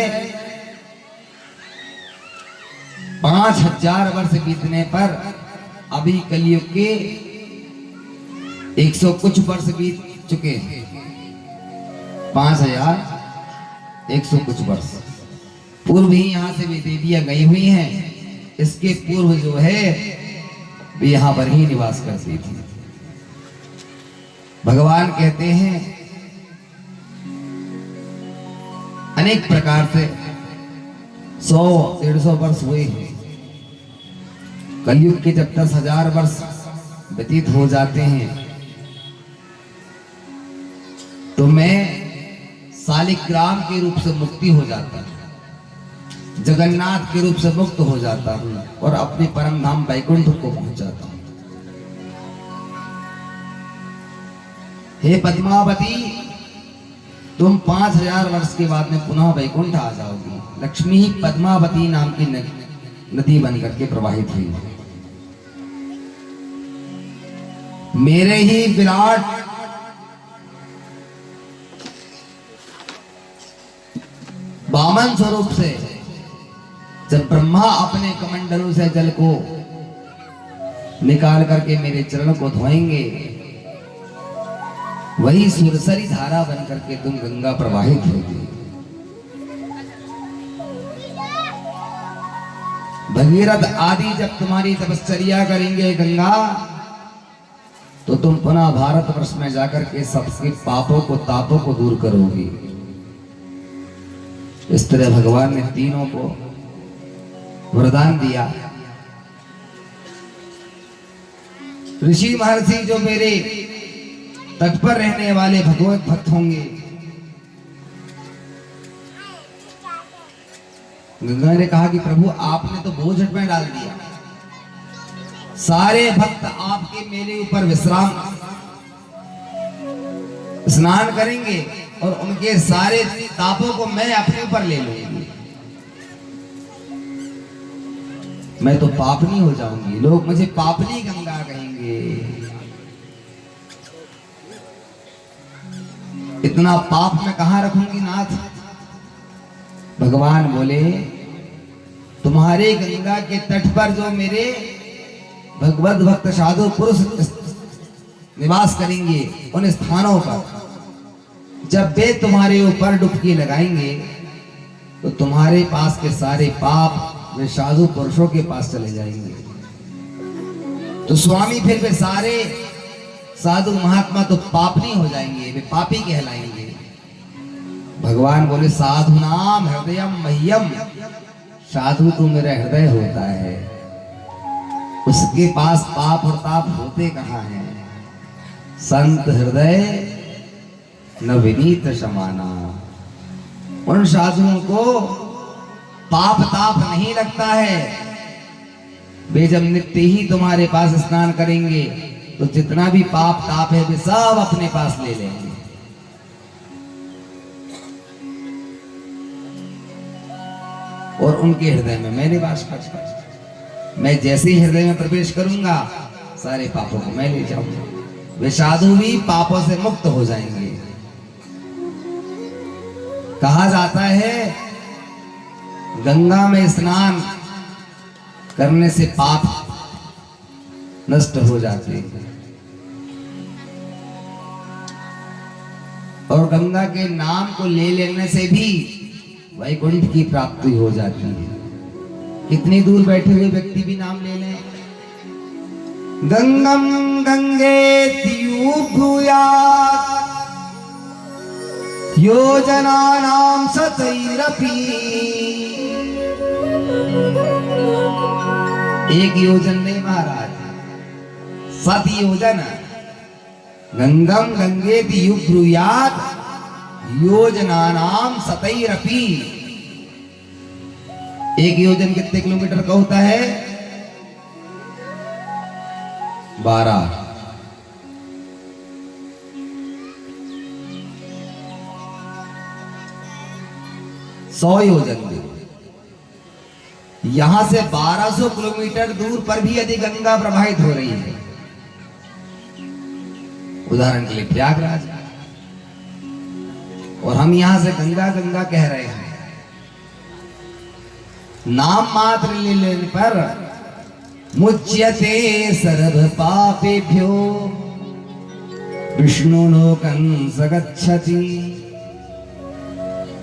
5000 वर्ष बीतने पर अभी कलयुग के 100 कुछ वर्ष बीत चुके हैं 5100 कुछ वर्ष पूर्व ही यहाँ से भी देवियां गई हुई हैं। इसके पूर्व जो है वे यहाँ पर ही निवास करती थी। भगवान कहते हैं अनेक प्रकार से 100-150 वर्ष हुए हैं। कलयुग के जब 10,000 वर्ष व्यतीत हो जाते हैं तो मैं शालिग्राम के रूप से मुक्ति हो जाता हूं, जगन्नाथ के रूप से मुक्त हो जाता हूं और अपने परम धाम वैकुंठ को पहुंच जाता हूं। हे पद्मावती, तुम 5000 वर्ष के बाद में पुनः वैकुंठ आ जाओगी। लक्ष्मी ही पद्मावती नाम की नदी बन करके प्रवाहित हुई। मेरे ही विराट वामन स्वरूप से जब ब्रह्मा अपने कमंडलों से जल को निकाल करके मेरे चरण को धोएंगे, वही सुरसरी धारा बन करके तुम गंगा प्रवाहित होगी। भगीरथ आदि जब तुम्हारी तपश्चर्या करेंगे गंगा, तो तुम पुनः भारतवर्ष में जाकर के सबके पापों को तापों को दूर करोगी। इस तरह भगवान ने तीनों को वरदान दिया। ऋषि महर्षि जो मेरे तट पर रहने वाले भगवत भक्त होंगे, गंगा ने कहा कि प्रभु आपने तो बोझ में डाल दिया, सारे भक्त आपके मेरे ऊपर विश्राम स्नान करेंगे और उनके सारे तापों को मैं अपने ऊपर ले लूंगी। मैं तो पापनी हो जाऊंगी, लोग मुझे पापनी गंगा कहेंगे। इतना पाप मैं कहां रखूंगी नाथ? भगवान बोले तुम्हारे गंगा के तट पर जो मेरे भगवत भक्त साधु पुरुष निवास करेंगे, उन स्थानों पर जब वे तुम्हारे ऊपर डुबकी लगाएंगे तो तुम्हारे पास के सारे पाप वे साधु पुरुषों के पास चले जाएंगे। तो स्वामी फिर वे सारे साधु महात्मा तो पापनी हो जाएंगे, वे पापी कहलाएंगे। भगवान बोले साधु नाम हृदयम मह्यम, साधु तो मेरा हृदय होता है, उसके पास पाप और ताप होते कहाँ हैं। संत हृदय न विनीत समाना, उन साधुओं को पाप ताप नहीं लगता है। वे जब नित्य ही तुम्हारे पास स्नान करेंगे तो जितना भी पाप ताप है वे सब अपने पास ले लेंगे। और उनके हृदय में मैं निवास करूंगा। मैं जैसे ही हृदय में प्रवेश करूंगा सारे पापों को मैं ले जाऊंगा। वे साधु भी पापों से मुक्त हो जाएंगे। कहा जाता है गंगा में स्नान करने से पाप नष्ट हो जाते हैं और गंगा के नाम को ले लेने से भी वैकुंठ की प्राप्ति हो जाती है। कितनी दूर बैठे हुए व्यक्ति भी नाम ले लें, गंगम गंगे भूयात् योजनानां सतैरपि। एक योजन नहीं महाराज, 7 योजन। गंगम गंगे ब्रूयात् योजनानां सतैरपि। एक योजन कितने किलोमीटर का होता है? 12। सौ योजन में यहां से 1200 किलोमीटर दूर पर भी यदि गंगा प्रवाहित हो रही है, उदाहरण के लिए प्रयागराज, और हम यहां से गंगा गंगा कह रहे हैं, नाम मात्र ले लेने पर मुच्यते सर्व पापेभ्यो विष्णु लोकं स गच्छति।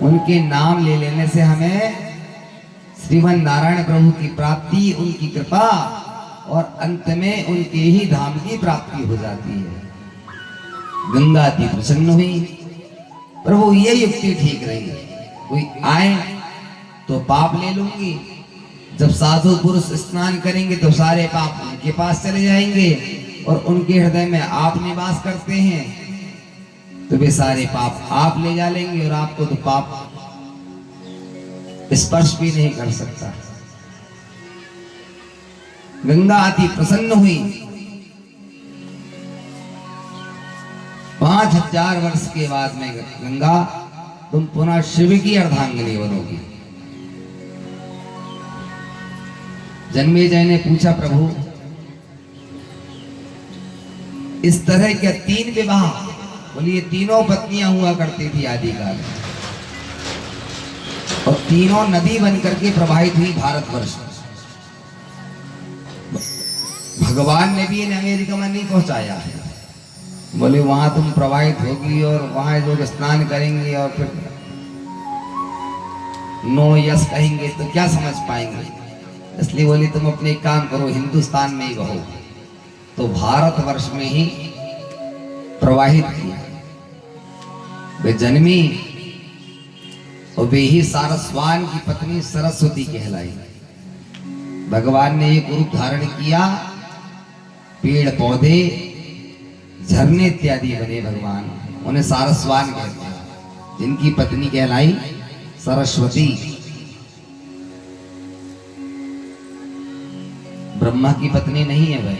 उनके नाम ले लेने से हमें श्रीमन नारायण प्रभु की प्राप्ति, उनकी कृपा और अंत में उनके ही धाम की प्राप्ति हो जाती है। गंगा जी प्रसन्न हुई। प्रभु ये युक्ति ठीक रही, कोई आए तो पाप ले लूंगी, जब साधु पुरुष स्नान करेंगे तो सारे पाप उनके पास चले जाएंगे, और उनके हृदय में आप निवास करते हैं तो वे सारे पाप आप ले जा लेंगे, और आपको तो पाप स्पर्श भी नहीं कर सकता। गंगा अति प्रसन्न हुई। 5000 वर्ष के बाद में गंगा तुम पुनः शिव की अर्धांगिनी बनोगी। जन्मेजय ने पूछा, प्रभु इस तरह के 3 विवाह, बोलिए तीनों पत्नियां हुआ करती थी आदिकाल में, और तीनों नदी बनकर के प्रवाहित हुई भारतवर्ष। भगवान ने भी इन्हें अमेरिका में नहीं पहुंचाया है, बोले वहां तुम प्रवाहित होगी और वहां लोग स्नान करेंगे और फिर नो यस कहेंगे तो क्या समझ पाएंगे, इसलिए बोले तुम अपने काम करो, हिंदुस्तान में ही रहो। तो भारतवर्ष में ही प्रवाहित किया। वे जन्मी और वे ही सारस्वान की पत्नी सरस्वती कहलाई। भगवान ने एक रूप धारण किया, पेड़ पौधे झरने इत्यादि बने भगवान, उन्हें सारस्वान कहते हैं। जिनकी पत्नी कहलाई सरस्वती, ब्रह्मा की पत्नी नहीं है वह,